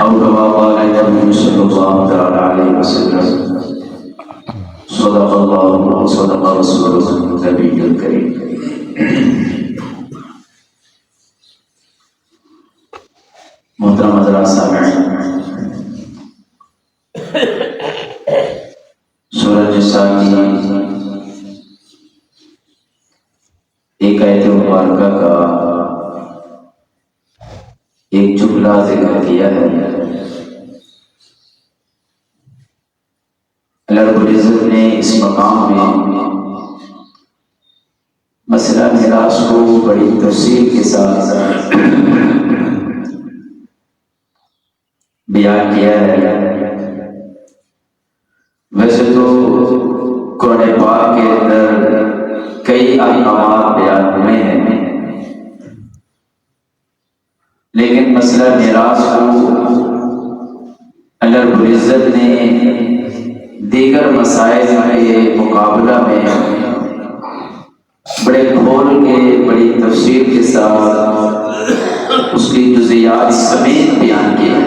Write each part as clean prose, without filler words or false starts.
أو كما قال النبي صلى الله تعالى عليه وسلم صدق الله وصدق رسوله النبي الكريم. محترم حضرات سامعین، سورہ نساء کی ایک آیت مبارکہ کا ایک جملہ ذکر کیا ہے۔ اللہ رب العزت نے اس مقام میں مسئلہ میراث کو بڑی تفصیل کے ساتھ بیان کیا ہے۔ ویسے تو قرآن پاک کے اندر کئی احکامات بیان ہوئے ہیں، لیکن مسئلہ میراث کو اللہ رب العزت نے دیگر مسائل کے مقابلہ میں بڑے کھول کے بڑی تفصیل کے ساتھ اس کی جزیات سمیت بیان کیا ہے۔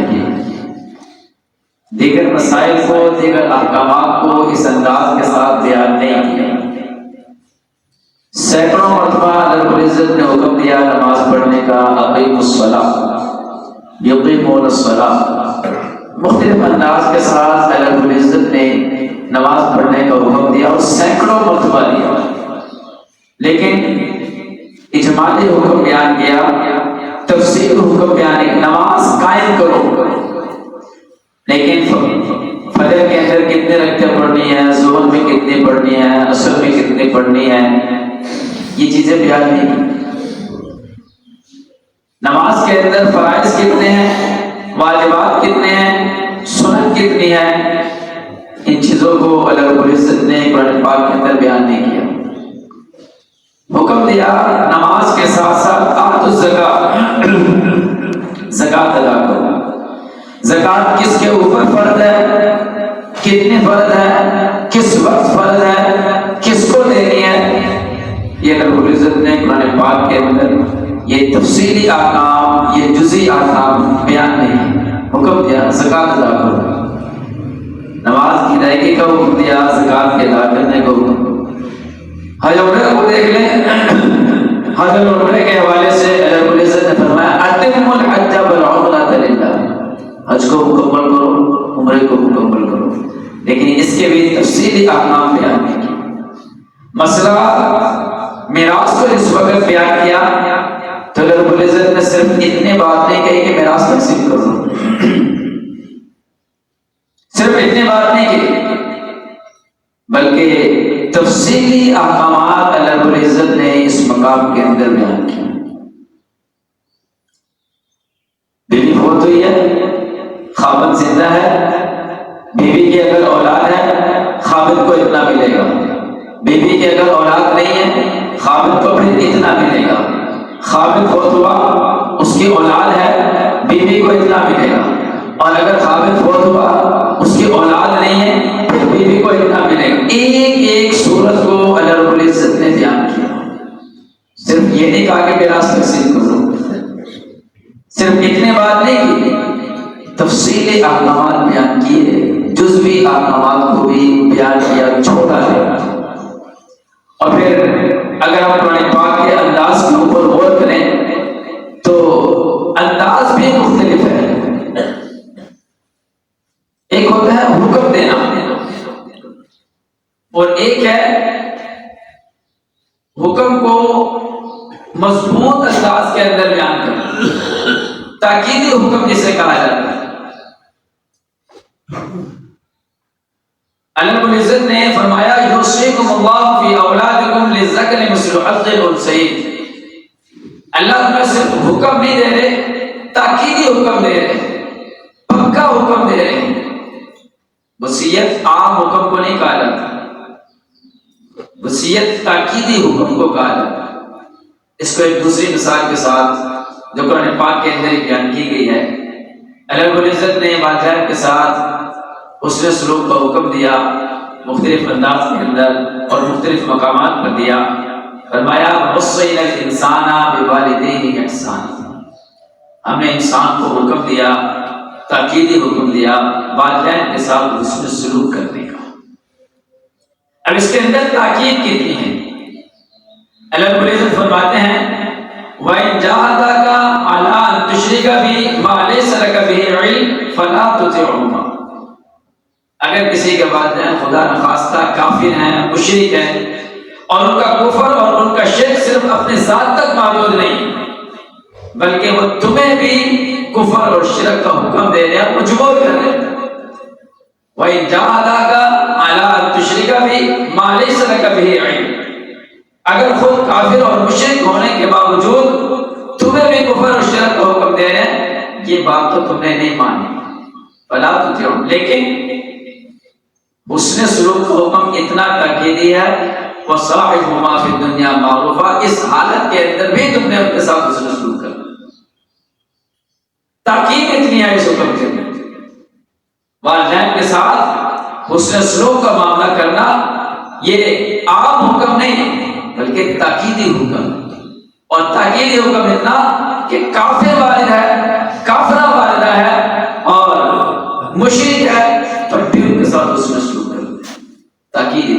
دیگر مسائل کو، دیگر احکامات کو اس انداز کے ساتھ بیان نہیں کیا۔ سینکڑوں مرتبہ اللہ رب العزت نے حکم دیا نماز پڑھنے کا، اقیموا الصلاۃ یقیمون الصلاۃ، مختلف انداز کے ساتھ اللہ رب العزت نے نماز پڑھنے کا حکم دیا اور سینکڑوں مرتبہ دیا، لیکن اجمالی حکم بیان کیا، تفصیل حکم بیان کیا، نماز قائم کرو، لیکن فجر کے اندر کتنے رکعتیں پڑھنی ہے، ظہر میں کتنی پڑھنی ہے، عصر میں کتنی پڑھنی ہے، یہ چیزیں بیان نہیں کی۔ نماز کے اندر فرائض کتنے ہیں، واجبات کتنے ہیں، سنت کتنی ہے، ان چیزوں کو اللہ رب العزت نے قرآن پاک کے اندر بیان نہیں کیا۔ حکم دیا نماز کے ساتھ ساتھ آتوا الزکوٰۃ، زکوٰۃ ادا کرو۔ زکوٰۃ کس کے اوپر فرض ہے، کتنی فرض ہے، کس وقت فرض ہے، کس کو دینی ہے، یہ اللہ رب العزت نے قرآن پاک کے اندر یہ تفصیلی احکام، یہ جزئی احکام بیان نہیں ہے۔ حکم دیا زکوٰۃ ادا کرو، نماز کی ادائیگی کا حکم دیا، زکوٰۃ کے ادا کرنے کا حکم۔ حج عمرہ کو دیکھ لیں، حج اور عمرے کے حوالے سے اللہ رب العزت نے فرمایا اتموا الحج والعمرۃ للہ، حج کو مکمل کرو، عمرے کو مکمل کرو، لیکن اس کے بھی تفصیلی احکام بیان نہیں کیا۔ مسئلہ میراث کو اس وقت بیان کیا تو اللہ رب العزت نے صرف اتنی بات نہیں کہی کہ میراث تقسیم کرو، صرف اتنی بات نہیں کی، بلکہ تفصیلی احکامات اللہ رب العزت نے اس مقام کے اندر بیان کیا۔ بیوی فوت ہوئی ہے، خاوند زندہ ہے، بیوی کی اگر اولاد ہے خاوند کو اتنا ملے گا، بیوی کی اگر اولاد نہیں ہے خاوند کو پھر اتنا ملے گا، خاوند فوت ہوا اس کی اولاد ہے بیوی کو اتنا ملے گا، اور اگر خاوند فوت ہوا اس کی اولاد نہیں ہے پھر بیوی کو اتنا ملے گا۔ ایک ایک صورت کو اللہ رب العزت نے بیان کیا، صرف یہ نہیں کہا کہ میراث تقسیم کرو، صرف اتنے بات نہیں کی، تفصیلی احکامات بیان کیے، جزوی احکامات کو بھی بیان کیا، چھوٹا ہے۔ اور پھر اگر ہم قرآن پاک کے انداز کے اوپر غور کریں تو انداز بھی مختلف ہے۔ ایک ہوتا ہے حکم دینا اور ایک ہے حکم کو مضبوط انداز کے اندر بیان کرنا، تاکیدی حکم جسے کہا جاتا ہے۔ اللہ رب العزت نے فرمایا یوصیکم اللہ فی اولادکم للذکر مثل حظ الانثیین، اللہ تمہیں صرف حکم نہیں دے رہے، تاکیدی حکم دے رہے، پکا حکم دے رہے۔ وصیت عام حکم کو نہیں کہا جاتا، وصیت تاکیدی حکم کو کہا جاتا ہے۔ اس کو ایک دوسری مثال کے ساتھ جو قرآن پاک کے اندر بیان کی گئی ہے، اللہ رب العزت نے والدین کے ساتھ حسن سلوک کا حکم دیا، مختلف انداز کے اندر اور مختلف مقامات پر دیا۔ فرمایا وصینا الانسان بوالدیہ احسانا، ہم نے انسان کو حکم دیا تاکیدی حکم دیا والدین کے ساتھ حسن سلوک کرنے کا۔ اب اس کے اندر تاکید کتنی ہے؟ اللہ رب العزت فرماتے ہیں وَإِن جَاهَدَاكَ عَلَىٰ أَن تُشْرِكَ بِي مَا لَيْسَ لَكَ بِهِ عِلْمٌ فَلَا تُطِعْهُمَا۔ اگر کسی کے والدین خدا نخواستہ کافر ہیں، مشرک ہیں، اور ان کا کفر اور ان کا شرک صرف اپنے ذات تک محدود نہیں بلکہ وہ تمہیں بھی کفر اور شرک کا حکم دے رہے ہیں، مجبور کر رہے ہیں۔ وَإِن جَاهَدَاكَ عَلَىٰ أَن تُشْرِكَ بِي مَا لَيْسَ لَكَ بِهِ عِلْمٌ، اگر خود کافر اور مشرک ہونے کے باوجود تمہیں بھی کفر اور شرک کا حکم دے رہے ہیں، یہ بات تو تم نے نہیں مانی، فلا تطیعہم، لیکن حسن سلوک کا حکم اتنا تاکیدی ہے وصاحبہما فی الدنیا معروفا، اس حالت کے اندر بھی تم نے ان کے ساتھ حسن سلوک کرنا۔ تاکید اتنی ہے اس حکم کے اندر، والدین کے ساتھ حسن سلوک کا معاملہ کرنا یہ عام حکم نہیں ہے بلکہ تاکیدی حکم، اور تاکیدی حکم اتنا کہ کافر والد ہے، کافرہ والدہ ہے اور مشرک ہے تو بھی ان کے ساتھ حسن سلوک کرنا تاکیدی۔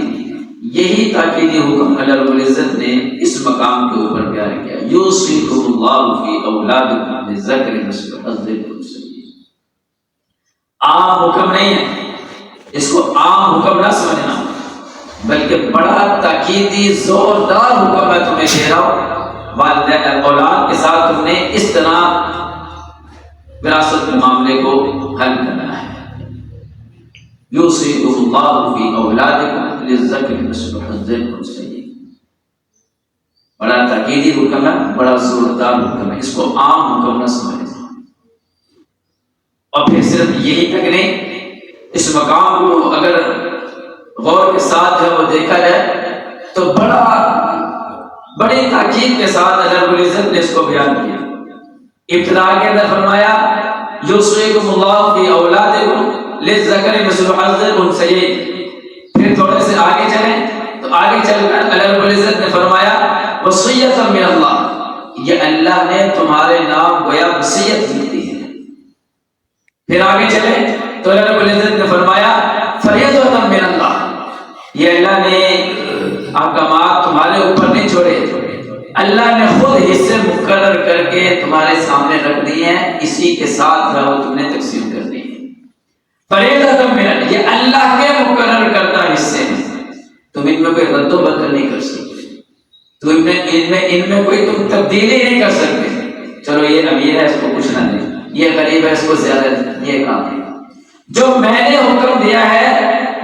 یہی تاکیدی حکم اللہ رب العزت نے اس مقام کے اوپر بیان کیا، یوصیکم اللہ فی اولادکم للذکر مثل حظ الانثیین۔ عام حکم نہیں ہے، اس کو عام حکم نہ سمجھنا بلکہ بڑا تاکیدی زوردار حکم میں تمہیں دے رہا ہوں، والدین اولاد کے ساتھ تم نے اس طرح وراثت کے معاملے کو حل کرنا ہے۔ یوصیکم اللہ فی اولادکم للذکر مثل حظ الانثیین، بڑا تاکیدی حکم ہے، بڑا زوردار حکم ہے، اس کو عام حکم نہ سمجھنا۔ اور پھر صرف یہی تک نہیں، اس مقام کو اگر غور کے ساتھ وہ دیکھا جائے تو بڑی تاکید کے ساتھ اللہ رب العزت نے اس کو بیان کیا۔ ابتدا کے اندر فرمایا یوصیکم اللہ فی اولادکم للذکر مثل حظ الانثیین، پھر تھوڑے سے آگے چلیں تو آگے چل کر اللہ رب العزت نے فرمایا وصیۃ من اللہ، یہ اللہ نے تمہارے نام گویا وصیت کی ہے۔ پھر آگے چلیں تو اللہ رب العزت نے فرمایا فریضۃ من اللہ، یہ اللہ نے احکامات تمہارے اوپر نہیں چھوڑے، اللہ نے خود حصے مقرر کر کے تمہارے سامنے رکھ دیے ہیں، اسی کے ساتھ وہ تم نے تقسیم کر دی ہے۔ فریضۃ من اللہ، یہ اللہ کے مقرر کردہ حصے ہیں، تم ان میں کوئی رد و بدل نہیں کر سکتے، تم ان میں کوئی تم تبدیلی نہیں کر سکتے۔ چلو یہ امیر ہے اس کو کچھ نہ دیں، یہ غریب ہے اس کو زیادہ، یہ کام ہے۔ جو میں نے حکم دیا ہے،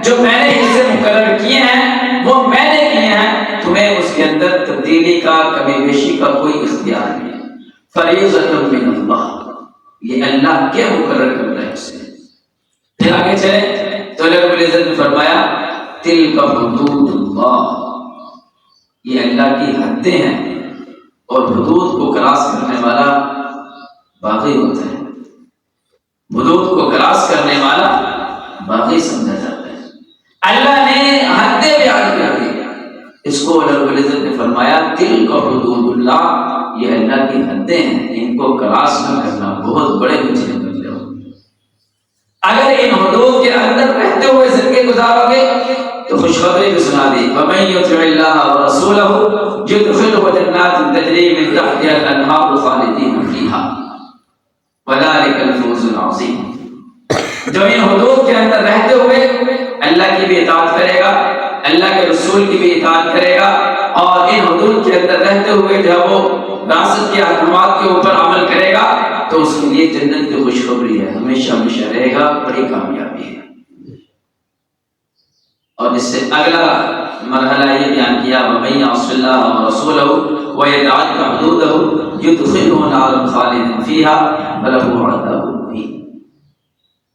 جو میں نے حصے مقرر کیے ہیں وہ میں نے کیے ہیں، تمہیں اس کے اندر تبدیلی کا، کمی بیشی کا کوئی اختیار نہیں۔ فریضۃ من اللہ، یہ اللہ کے مقرر کرتا ہے اسے۔ پھر آگے چلے تو اللہ رب العزت نے فرمایا تلک حدود اللہ، یہ اللہ کی حدیں ہیں، اور حدود کو کراس کرنے والا باغی ہوتا ہے، حدود کو کراس کرنے والا باغی سمجھا جاتا ہے۔ اللہ نے حدیں بیان کر دی، اس کو اللہ رب العزت نے فرمایا تلک حدود اللہ، یہ اللہ کی حدیں ہیں، ان کو کراس نہ کرنا، بہت بڑے مجرم بن جاؤ۔ اگر ان حدود کے اندر رہتے ہوئے زندگی گزارو گے تو خوشخبری بھی سنا دی وَمَن يُطِعِ اللَّهَ وَرَسُولَهُ يُدْخِلْهُ جَنَّاتٍ تَجْرِي مِن تَحْتِهَا الْأَنْهَارُ خَالِدِينَ فِيهَا وَذَلِكَ الْفَوْزُ الْعَظِيمُ۔ جو ان حدود کے اندر رہتے ہوئے اللہ کی بھی اطاعت کرے گا، اللہ کے رسول کی بھی اطاعت کرے گا، اور ان حدود کے اندر رہتے ہوئے جب وہ وراثت کے احکامات کے اوپر عمل کرے گا تو اس کے لیے جنت کی خوشخبری ہے، ہمیشہ ہمیشہ رہے گا، بڑی کامیابی ہے۔ اور اس سے اگلا مرحلہ یہ بیان کیا وَمَن يَعْصِ اللَّهَ وَرَسُولَهُ وَيَتَعَدَّ حُدُودَهُ يُدْخِلْهُ نَارًا خَالِدًا فِيهَا وَلَهُ عَذَابٌ مُهِينٌ۔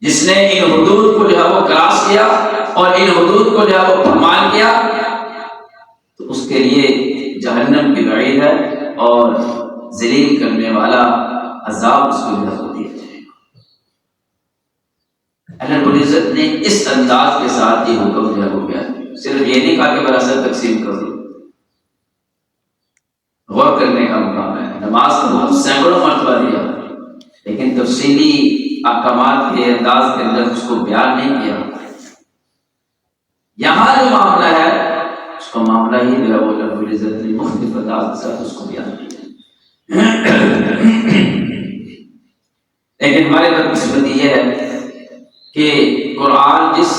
جس نے ان حدود کو جو ہے وہ کراس کیا اور ان حدود کو جو ہے وہ پامال کیا تو اس کے لیے جہنم کی وعید ہے، اور ذلیل کرنے والا عذاب اس کو دیا جائے گا۔ اللہ رب العزت نے اس انداز کے ساتھ یہ حکم دیا ہو گیا، صرف یہ نہیں کہا کہ وراثت تقسیم کر دو، غور کرنے کا مقام ہے۔ نماز کا حکم سینکڑوں مرتبہ دیا، لیکن تفصیلی احکامات کے انداز کے اندر اس کو بیان نہیں کیا. یہاں جو معاملہ ہے اس کا معاملہ ہی جو ہے وہ رب العزت نے مختلف انداز کے ساتھ اس کو بیان کیا. لیکن ہمارے بدقسمتی یہ ہے کہ قرآن جس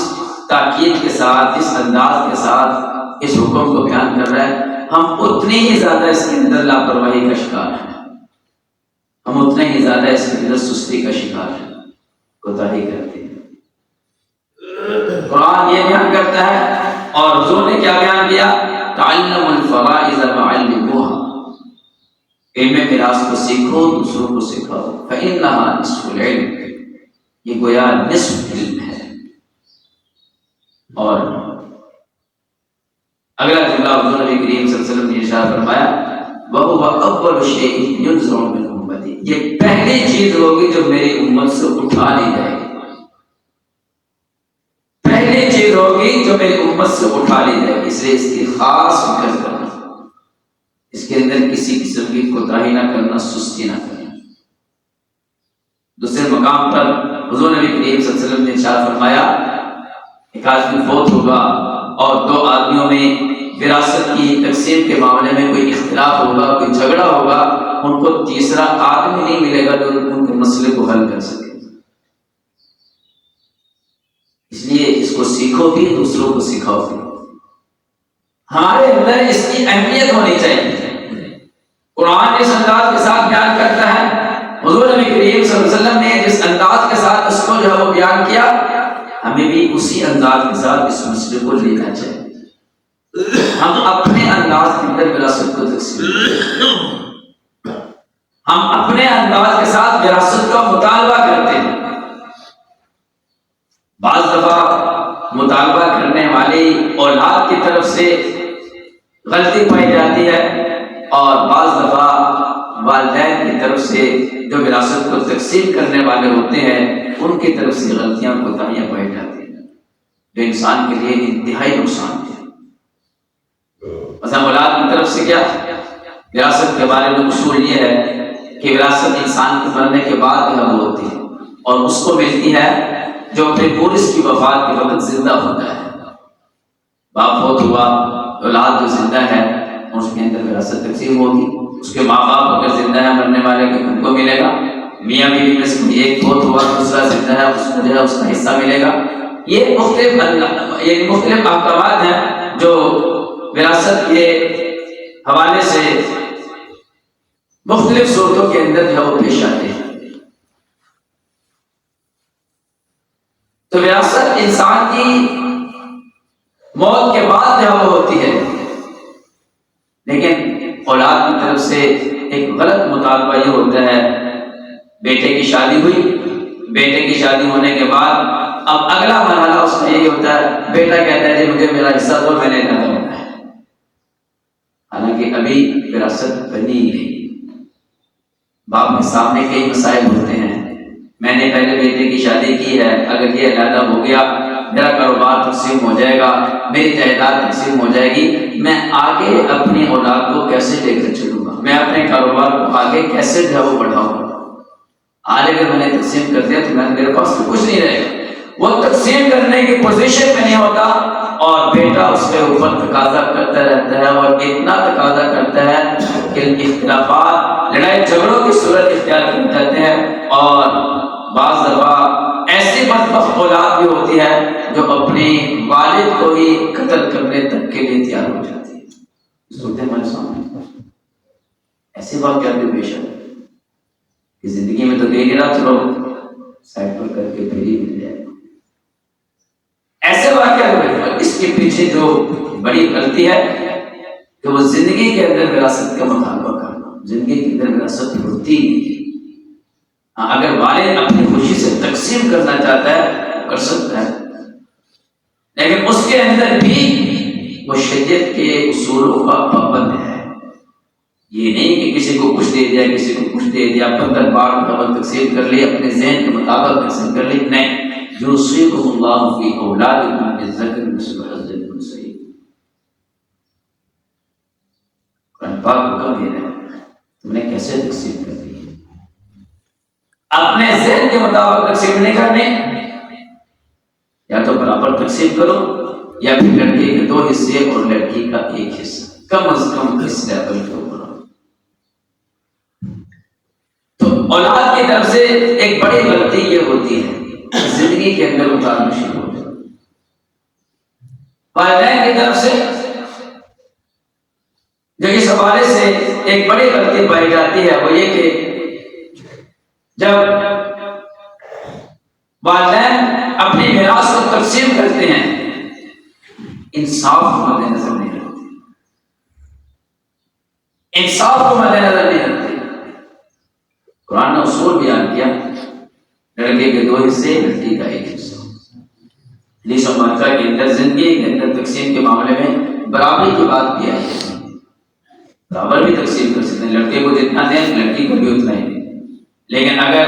تاکید کے ساتھ، جس انداز کے ساتھ اس حکم کو بیان کر رہا ہے، ہم اتنی ہی زیادہ اس کے اندر لاپرواہی کا شکار ہیں، ہم اتنے ہی زیادہ اس کے اندر سستی کا شکار ہیں، کوتاہی کرتے ہیں. قرآن یہ بیان کرتا ہے اور حضور نے کیا بیان کیا؟ تعلموا الفرائض وعلموها، علم میراث کو سیکھو، دوسروں کو سکھاؤ. فإنها نصف العلم، یہ گویا نصف علم ہے. اور اگلا جملہ حضور نبی کریم صلی اللہ علیہ وسلم نے ارشاد فرمایا وَهُوَ أَوَّلُ شَيْءٍ يُنزَعُ مِنْ أُمَّتِي، یہ پہلی چیز ہوگی جو میری امت سے اٹھا لی جائے گی. پہلی چیز ہوگی جو میری امت سے اٹھا لی جائے گی، اس لیے اس کی خاص فکر کرنا، اس کے اندر کسی قسم کی کوتاہی نہ کرنا، سستی نہ کرنا. دوسرے مقام پر حضور نبی کریم صلی اللہ علیہ وسلم نے ارشاد فرمایا ایک آدمی فوت ہوگا اور دو آدمیوں میں وراثت کی تقسیم کے معاملے میں کوئی اختلاف ہوگا، کوئی جھگڑا ہوگا، ان کو تیسرا آدمی نہیں ملے گا جو ان کے مسئلے کو حل کر سکے. اس لیے اس کو سیکھو بھی، دوسروں کو سکھاؤ بھی. ہمارے اندر اس کی اہمیت ہونی چاہیے. قرآن اس انداز کے ساتھ بیان کرتا ہے، حضور نبی کریم صلی اللہ علیہ وسلم نے جس انداز کے ساتھ اس کو جو ہے وہ بیان کیا، ہمیں بھی اسی انداز کے ساتھ اس مسئلے کو لینا چاہیے. ہم اپنے انداز کے اندر وراثت کو تقسیم کرتے ہیں، ہم اپنے انداز کے ساتھ وراثت کا مطالبہ کرتے ہیں. بعض دفعہ مطالبہ کرنے والی اولاد کی طرف سے غلطی پائی جاتی ہے اور بعض دفعہ والدین کی طرف سے جو وراثت کو تقسیم کرنے والے ہوتے ہیں ان کی طرف سے غلطیاں کوتاہیاں پائی جاتی ہیں جو انسان کے لیے انتہائی نقصان ہے. مثلا اولاد کی طرف سے کیا وراثت کے بارے میں اصول یہ ہے کہ وراثت انسان کے مرنے کے بعد جو ہے ہوتی ہے اور اس کو ملتی ہے جو اپنے پورس کی وفات کے وقت زندہ ہوتا ہے. باپ فوت ہوا، اولاد جو زندہ ہے اس کے اندر وراثت تقسیم ہوگی. اس کے ماں باپ اگر زندہ ہے مرنے والے کے ان کو ملے گا. میاں بیوی میں سے ایک فوت ہوا دوسرا زندہ ہے اس کو جو ہے اس کا حصہ ملے گا. یہ مختلف احکامات ہیں جو وراثت کے حوالے سے مختلف صورتوں کے اندر جو ہے وہ پیش آتے ہیں. تو وراثت انسان کی موت کے بعد جو وہ ہوتی ہے، لیکن اولاد کی طرف سے ایک غلط مطالبہ یہ ہوتا ہے. بیٹے کی شادی ہوئی، بیٹے کی شادی ہونے کے بعد اب اگلا مرحلہ اس میں یہ ہوتا ہے بیٹا کہتا ہے جی مجھے میرا حصہ دو، میں نے زیادہ ہونا ہے، حالانکہ ابھی وراثت بنی ہی نہیں. باپ کے سامنے کئی مسائل ہوتے ہیں، میں نے پہلے بیٹے کی شادی کی ہے، اگر یہ علیحدہ ہو گیا میرا کاروبار تقسیم ہو جائے گا، میری جائیداد تقسیم ہو جائے گی، میں آگے اپنی اولاد کو کیسے لے کر چلوں گا، میں اپنے کاروبار کو آگے کیسے جو ہے وہ بڑھاؤں گا. آج اگر میں نے تقسیم کر دیا تو میرے پاس تو کچھ نہیں رہے گا. وہ تقسیم کرنے کی پوزیشن میں نہیں ہوتا اور بیٹا اس کے اوپر تقاضا کرتا رہتا ہے اور اتنا تقاضا کرتا ہے کہ اختلافات، لڑائی جھگڑوں کی صورت اختیار کر جاتے ہیں. اور بعض دفعہ ایسی بدبخت اولاد بھی ہوتی ہے جو اپنے والد کو ہی قتل کرنے تک کے لیے تیار ہو جاتی ہے. سنتے ہیں ہمارے سامنے ایسی بات کیا بھی پیش ہے کہ زندگی میں تو دے گرا، چلو سائڈ پر کر کے پھر ہی مل جائے. ایسے واقعات اس کے پیچھے جو بڑی غلطی ہے کہ وہ زندگی کے اندر وراثت کا مطالبہ کرنا. زندگی کے اندر وراثت ہوتی نہیں ہے. اگر والد اپنی خوشی سے تقسیم کرنا چاہتا ہے کر سکتا ہے، لیکن اس کے اندر بھی وہ شریعت کے اصولوں کا پابند ہے. یہ نہیں کہ کسی کو کچھ دے دیا کسی کو کچھ دے دیا، 15 بار تقسیم کر لی، اپنے ذہن کے مطابق تقسیم کر لی. نہیں، یوصیکم اللہ فی اولادکم للذکر مثل حظ الانثیین. قرآن پاک حکم دے رہا ہے تم نے کیسے تقسیم کر دی. اپنے ذہن کے مطابق تقسیم نہیں کرنے، یا تو برابر تقسیم کرو یا پھر لڑکے کے 2 حصے اور لڑکی کا 1 حصہ، کم از کم اس لیول کے اوپر۔ تو اولاد کی طرف سے ایک بڑی غلطی یہ ہوتی ہے زندگی کے اندر اتارنا شروع ہو جائے۔ والدین کی طرف سے جو اس حوالے سے ایک بڑی غلطی پائی جاتی ہے وہ یہ کہ جب والدین اپنی میراث کو تقسیم کرتے ہیں انصاف کو مد نظر نہیں رکھتے، انصاف کو مد نظر نہیں رکھتے۔ قرآن نے اصول بیان کیا، لڑکے کے 2 حصے، لڑکی کا 1 حصہ۔ حدیث مبارکہ کے اندر زندگی کے اندر تقسیم کے معاملے میں برابری کی بات کی ہے، برابر بھی تقسیم کر سکتے ہیں، لڑکے کو جتنا دیں لڑکی کو بھی اتنا ہی دیں، لیکن اگر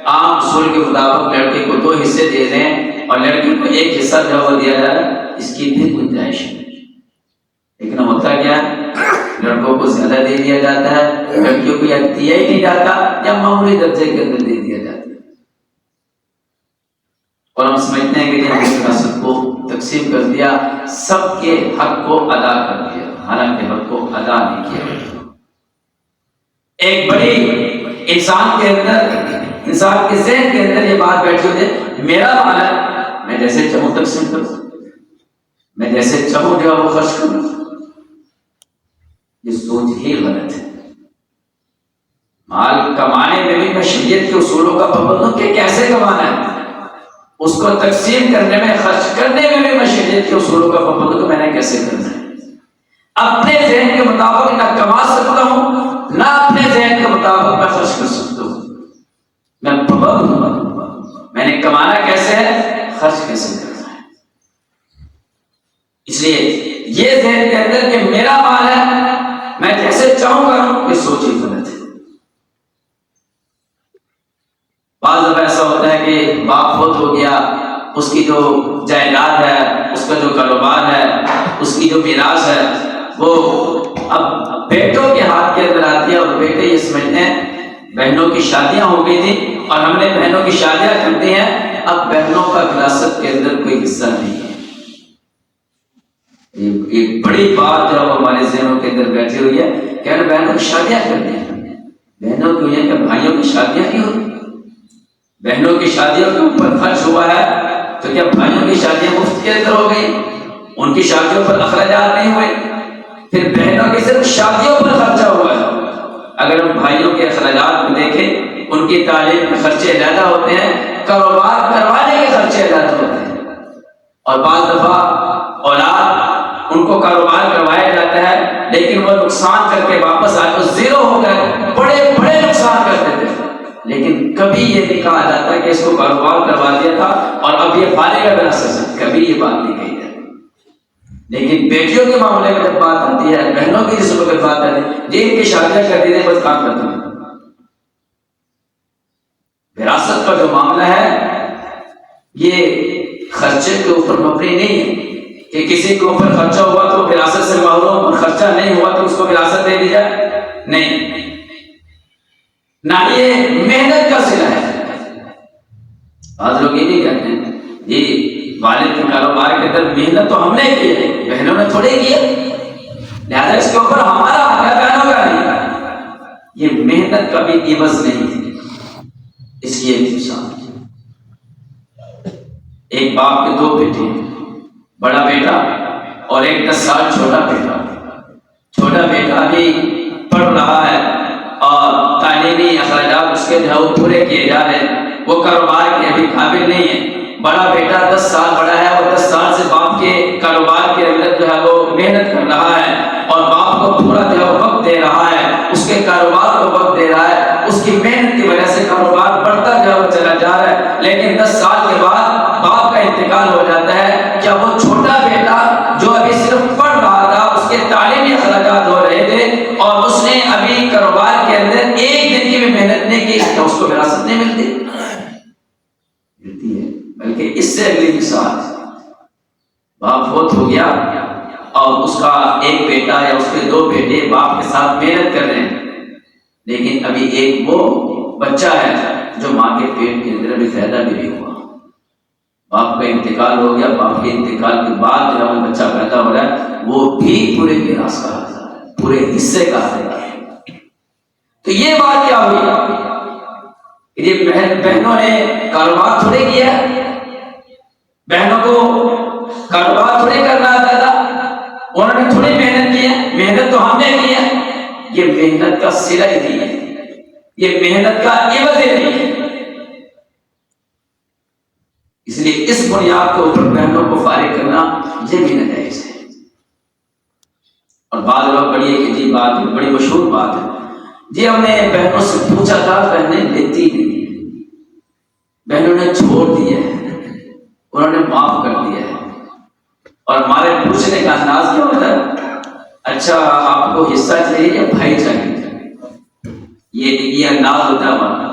عام اصول کے مطابق لڑکے کو 2 حصے دے دیں اور لڑکی کو 1 حصہ جو وہ دیا جائے اس کی بھی گنجائش ہے، لیکن ہوتا کیا ہے لڑکوں کو زیادہ دے دیا جاتا ہے، لڑکیوں کو یا دیا ہی نہیں جاتا یا معمولی درجے کے اندر دے دیا جاتا ہے، اور ہم سمجھتے ہیں کہ جب وراثت کو تقسیم کر دیا سب کے حق کو ادا کر دیا، حالانکہ حق کو ادا نہیں کیا۔ ایک بڑی انسان کے اندر، انسان کے ذہن کے اندر یہ بات بیٹھی ہوئی ہے میرا مال ہے، میں جیسے چاہوں تقسیم کروں، میں جیسے چاہوں جو وہ خرچ کروں، یہ سوچ ہی غلط ہے۔ مال کمانے میں بھی میں شریعت کے اصولوں کا پابند ہوں کہ کیسے کمانا ہے، اس کو تقسیم کرنے میں، خرچ کرنے میں بھی میں شریعت کے اصولوں کا پابند ہوں کہ میں نے کیسے کرنا ہے۔ اپنے ذہن کے مطابق نہ کما سکتا ہوں، نہ اپنے ذہن کے مطابق میں خرچ کر سکتا ہوں، میں پابند ہوں میں نے کمانا کیسے ہے، خرچ کیسے کرنا ہے۔ اس لیے یہ ذہن کے اندر کہ میرا مال ہے میں جیسے چاہوں کروں، یہ سوچ ہی غلط ہے۔ بعض دفعہ ایسا ہوتا ہے کہ باپ فوت ہو گیا، اس کی جو جائیداد ہے، اس کا جو کاروبار ہے، اس کی جو میراث ہے وہ اب بیٹوں کے ہاتھ کے اندر آتی ہے، اور بیٹے یہ سمجھتے ہیں بہنوں کی شادیاں ہو گئی تھی اور ہم نے بہنوں کی شادیاں کر دی ہیں، اب بہنوں کا وراثت کے اندر کوئی حصہ نہیں ہے۔ ایک بڑی بات جو ہمارے ذہنوں کے اندر بیٹھی ہوئی ہے کہ بہنوں کی شادیاں کر دی ہیں، بہنوں کی ہوئی ہیں کہ بھائیوں کی شادیاں نہیں ہوتی، بہنوں کی شادیوں کے اوپر خرچ ہوا ہے تو کیا بھائیوں کی شادیاں مفت کے اندر ہو گئی، ان کی شادیوں پر اخراجات نہیں ہوئے؟ پھر بہنوں کی صرف شادیوں پر خرچہ ہوا ہے۔ اگر ہم بھائیوں کے اخراجات کو دیکھیں، ان کی تعلیم کے خرچے زیادہ ہوتے ہیں، کاروبار کروانے کے خرچے زیادہ ہوتے ہیں، اور بعض دفعہ اولاد ان کو کاروبار کروایا جاتا ہے لیکن وہ نقصان کر کے واپس آ کر زیرو ہو کر بڑے بڑے نقصان کر دیتے ہیں، لیکن کبھی یہ نہیں کہا جاتا کہ اس کو کاروبار کروا دیا تھا اور اب یہ فارغ ہے وراثت سے، کبھی یہ بات نہیں کہی جاتی۔ لیکن بیٹیوں کے معاملے میں جب بات آتی ہے، بہنوں کی جس وقت بات آتی ہے، جن کی شادیاں کر دی بس کام کرتی ہیں۔ وراثت کا جو معاملہ ہے یہ خرچے کے اوپر مبنی نہیں ہے کہ کسی کے اوپر خرچہ ہوا تو وراثت سے محروم اور خرچہ نہیں ہوا تو اس کو وراثت دے دی جائے، نہیں، نہ یہ محنت کا صلہ ہے۔ بعض لوگ یہ بھی کہتے ہیں جی والد کے کاروبار کے اندر محنت تو ہم نے کی ہے، بہنوں نے تھوڑے کی ہے، لہذا اس کے اوپر ہمارا حق ہے، بہنوں کا نہیں۔ یہ محنت کا بھی عوض نہیں ہے۔ اس کی ایک مثال، ایک باپ کے 2 بیٹے ہیں، بڑا بیٹا اور ایک 10 سال چھوٹا بیٹا۔ چھوٹا بیٹا بھی پڑھ رہا ہے اور تعلیمی اخراجات اس کے جو ہے وہ پورے کیے جا رہے ہیں، وہ کاروبار کے ابھی قابل نہیں ہے۔ بڑا بیٹا 10 سال بڑا ہے اور 10 سال سے باپ کے کاروبار کے اندر جو ہے وہ محنت کر رہا ہے اور باپ کو پورا جو ہے وقت دے رہا ہے، اس کے کاروبار کو وقت دے رہا ہے، اس کی محنت کی وجہ سے کاروبار بڑھتا جو ہے وہ چلا جا رہا ہے، لیکن 10 سال کے بعد باپ کا انتقال ہو جاتا ہے۔ کیا وہ چھوٹا بیٹا جو ابھی صرف پڑھ رہا تھا، اس کے تعلیمی اخراجات ہو رہے تھے اور اس نے ابھی کاروبار کے اندر ایک دن کی بھی محنت نہیں کی، تو اس کو وراثت نہیں ملتی؟ ملتی ہے۔ بلکہ اس سے اگلی مثال، باپ فوت ہو گیا اور اس کا ایک بیٹا یا اس کے 2 بیٹے باپ کے ساتھ محنت کر رہے ہیں، لیکن ابھی ایک وہ بچہ ہے جو ماں کے پیٹ کے اندر بھی پیدا بھی نہیں ہوا، باپ کا انتقال ہو گیا، باپ کے انتقال کے بعد جو ہے بچہ پیدا ہو رہا ہے، وہ بھی پورے میراث کا حق ہے، پورے حصے کا حق ہے۔ تو یہ بات کیا ہوئی؟ یہ بہنوں نے کاروبار تھوڑے کیا، بہنوں کو کاروبار تھوڑے کرنا آتا تھا، انہوں نے تھوڑی محنت کی ہے، محنت تو ہم نے کی ہے، یہ محنت کا صلہ ہی نہیں ہے، یہ محنت کا عوض ہی نہیں ہے۔ اس لیے اس بنیاد کے اوپر بہنوں کو فارغ کرنا یہ بھی ناجائز ہے۔ اور بعض لوگ بڑی ایک عجیب بات ہے، بڑی مشہور بات ہے، جی ہم نے بہنوں سے پوچھا تھا، بہنیں لیتی نہیں، بہنوں نے چھوڑ دیا ہے، انہوں نے معاف کر دیا ہے۔ اور ہمارے پوچھنے کا انداز کیا ہوتا ہے؟ اچھا آپ کو حصہ چاہیے یا بھائی چاہیے؟ یہ انداز ہوتا ہے ہمارا،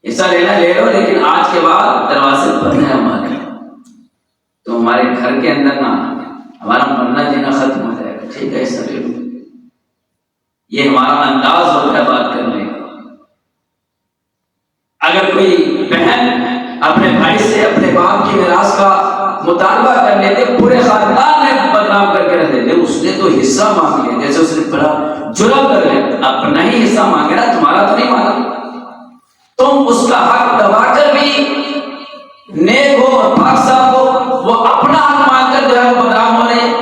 حصہ لینا لے لو لیکن آج کے بعد دروازے بند ہیں ہمارے، تو ہمارے گھر کے اندر نہ، ہمارا مرنا جینا ختم ہو جائے گا، ٹھیک ہے حصہ لے لو۔ یہ ہمارا انداز ہوتا ہے بات کرنے کا۔ اگر کوئی بہن اپنے بھائی سے اپنے باپ کی میراث کا مطالبہ کر لیتے، پورے خاندان میں بدنام کر کے رکھ دیتے، اس نے تو حصہ مانگ لیا، جیسے اس نے بڑا جرم کر لیا، اپنا ہی حصہ مانگے نا، تمہارا تو نہیں مانگا۔ تم اس کا حق دبا کر بھی نیک ہو اور پاک صاف ہو، وہ اپنا حق مانگ کر جو ہے وہ بدنام ہو رہے ہیں،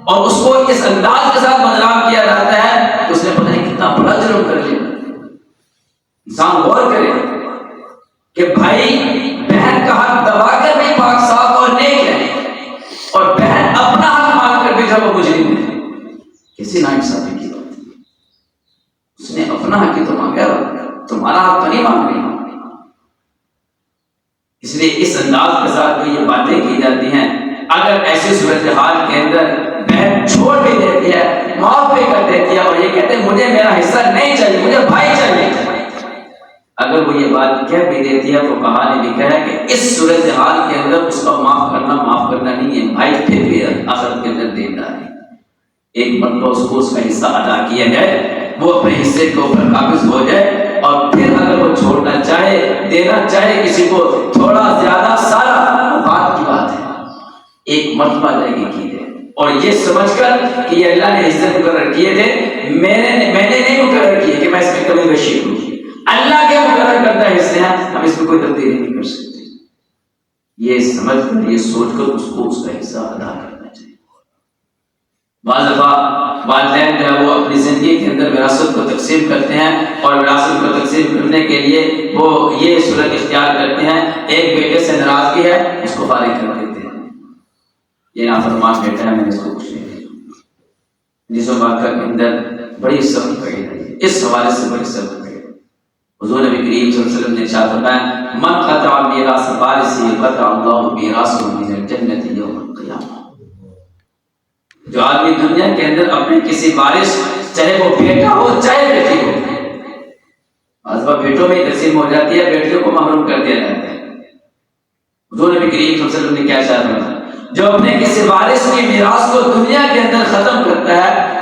اور اس کو اس انداز کے ساتھ بدنام کیا جاتا ہے، اس نے پتہ نہیں کتنا بڑا جرم کر لیا۔ انسان غور کرے کہ بھائی بہن کا حق دبا کر بھی پاک صاف اور نیک ہے، اور بہن اپنا حق مانگ کر بھی جب وہ مجرم ہے، کسی ناانصافی کی بات ہے۔ اس نے اپنا حق ہی تو مانگا، تمہارا حق تو نہیں مانگ رہی۔ اس لیے اس انداز کے ساتھ یہ باتیں کی جاتی ہیں۔ اگر ایسی صورتحال کے اندر بہن چھوڑ بھی دیتی ہے، معاف بھی کر دیتی ہے، اور یہ کہتے ہیں مجھے میرا حصہ نہیں چاہیے، مجھے بھائی چاہیے، اگر وہ یہ بات کہہ بھی دیتی ہے تو کہا نے لکھا ہے کہ اس صورتحال کے اندر اس کا معاف کرنا نہیں ہے، بھائی پھر بھی آخرت کے اندر دیتا ہے۔ ایک مرتبہ اس کو اس کا حصہ ادا کیا جائے، وہ اپنے حصے کے اوپر قابض ہو جائے، اور پھر اگر وہ چھوڑنا چاہے، دینا چاہے کسی کو تھوڑا زیادہ سارا، بات کی بات ہے، ایک مرتبہ جائے گی کی جائے، اور یہ سمجھ کر کہ یہ اللہ نے حصے مقرر کیے تھے، میں نے نہیں مقرر کیے کہ میں اس میں کمی بیشی کروں، اللہ کے مقرر کرتا حصے ہیں، ہم اس میں کوئی تبدیلی نہیں کر سکتے۔ یہ سمجھ کر، یہ سوچ کر اس کو اس کا حصہ ادا کرنا چاہیے۔ بعض دفعہ والدین جو ہے وہ اپنی زندگی کے اندر وراثت کو تقسیم کرتے ہیں، اور وراثت کو تقسیم کرنے کے لیے وہ یہ صورت اختیار کرتے ہیں، ایک بیٹے سے ناراضگی ہے اس کو فارغ کر دیتے ہیں، یہ نافرمان بیٹا ہے، میں نے اس کو کچھ نہیں دیا۔ جس بات کے اندر بڑی سخت پڑی ہے، اس حوالے سے بڑی سخت پڑی ہے۔ حضور نبی کریم صلی اللہ علیہ وسلم نے ارشاد فرمایا، من قطع میراث وارثہ قطع اللہ میراثہ من الجنۃ یوم القیامہ۔ جو آدمی دنیا کے اندر اپنے کسی وارث، چاہے وہ بیٹا ہو چاہے بیٹی ہو، بعض بیٹوں میں تقسیم ہو جاتی ہے، بیٹیوں کو محروم کر دیا جاتا ہے۔ حضور نبی کریم صلی اللہ علیہ وسلم نے کیا ارشاد فرمایا، جو اپنے کسی وارث کی میراث کو دنیا کے اندر ختم کرتا ہے،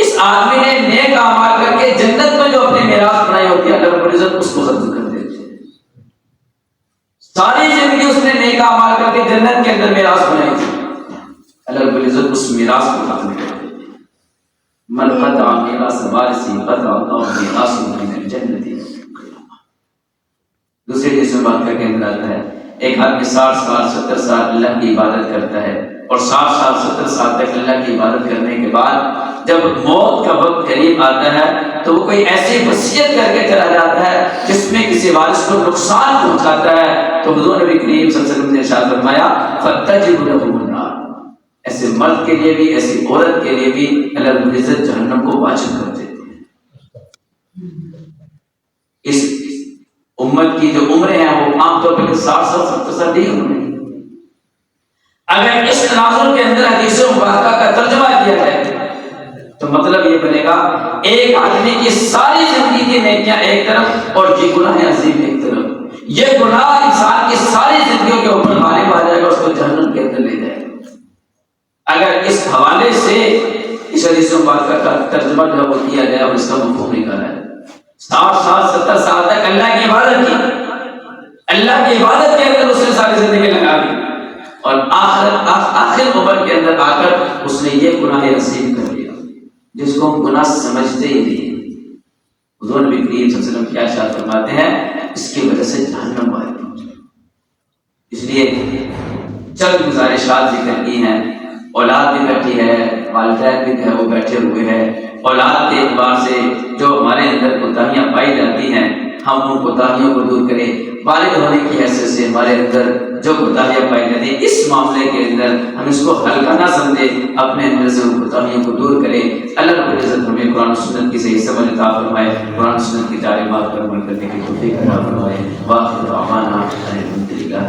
اس آدمی نے نیک اعمال کر کے جنت میں جو اپنی میراث بنائی ہوتی ہے، اللہ رب العزت اس کو ختم کر دیتے ہیں۔ ساری زندگی اس نے نیک اعمال کر کے جنت کے اندر میراث بنائی تھی، اللہ رب العزت اس میراث کو ختم کر دیتے ہیں۔ من قطع میراث وارثہ قطع اللہ میراثہ من الجنۃ یوم القیامہ۔ دوسری حدیث میں بات کر کے اندر آتا ہے، ایک آدمی 60 سال 70 سال اللہ کی عبادت کرتا ہے، اور 60 سال 70 سال تک اللہ کی عبادت کرنے کے بعد جب موت کا وقت قریب آتا ہے تو وہ کوئی ایسی وصیت کر کے چلا جاتا ہے جس میں کسی وارث کو نقصان پہنچاتا ہے، تو حضور نبی کریم صلی اللہ علیہ وسلم نے ارشاد فرمایا، فَتَجِبُ لَهُ النَّارُ۔ ایسے مرد کے لیے بھی، ایسی عورت کے لیے بھی اللہ رب العزت جہنم کو واجب کر دیتے ہیں۔ اس امت کی جو عمریں ہیں وہ عام طور پر 60 سال 70 سال نہیں عمریں۔ اگر اس تناظر کے اندر حدیث مبارکہ کا ترجمہ کیا جائے تو مطلب یہ بنے گا، ایک آدمی کی ساری زندگی کی نیکیاں ایک طرف اور یہ گناہ عظیم ایک طرف، یہ گناہ انسان کی ساری زندگیوں کے اوپر غالب آ جائے گا، اس کو جہنم کے اندر لے جائے گا۔ اگر اس حوالے سے اس حدیث مبارکہ کا ترجمہ جو ہے وہ کیا جائے اور اس کا مفہوم نکالا ہے، 60 سال 70 سال تک اللہ کی عبادت کی، اللہ کی عبادت کے اندر اس نے ساری زندگی لگا دی، اور آخر عمر کے اندر آ کر اس نے یہ گناہ نصیب کر لیا جس کو ہم گناہ سمجھتے ہی نہیں۔ حضور نبی کریم صلی اللہ علیہ وسلم کیا ارشاد فرماتے ہیں، اس کی وجہ سے جہنم وارد ہو جائے۔ اس لیے چند گزارشات ذکر کی ہیں، اولاد بھی بیٹھی ہے، والدین بھی ہے وہ بیٹھے ہوئے ہیں، اولاد کے اعتبار سے جو ہمارے اندر کوتاہیاں پائی جاتی ہیں ہم ان کوتاہیوں کو دور کریں، والد ہونے کی حیثیت سے ہمارے اندر جو کوتاہیاں پائی جاتی ہیں اس معاملے کے اندر ہم اس کو ہلکا نہ سمجھیں، اپنے اندر سے ان کوتاہیوں کو دور کریں۔ اللہ رب العزت ہمیں قرآن و سنت کی صحیح سمجھ عطا فرمائے، قرآن و سنت کی تعلیمات پر عمل کرنے کی توفیق عطا فرمائے۔ وآخر دعوانا الحمد للہ۔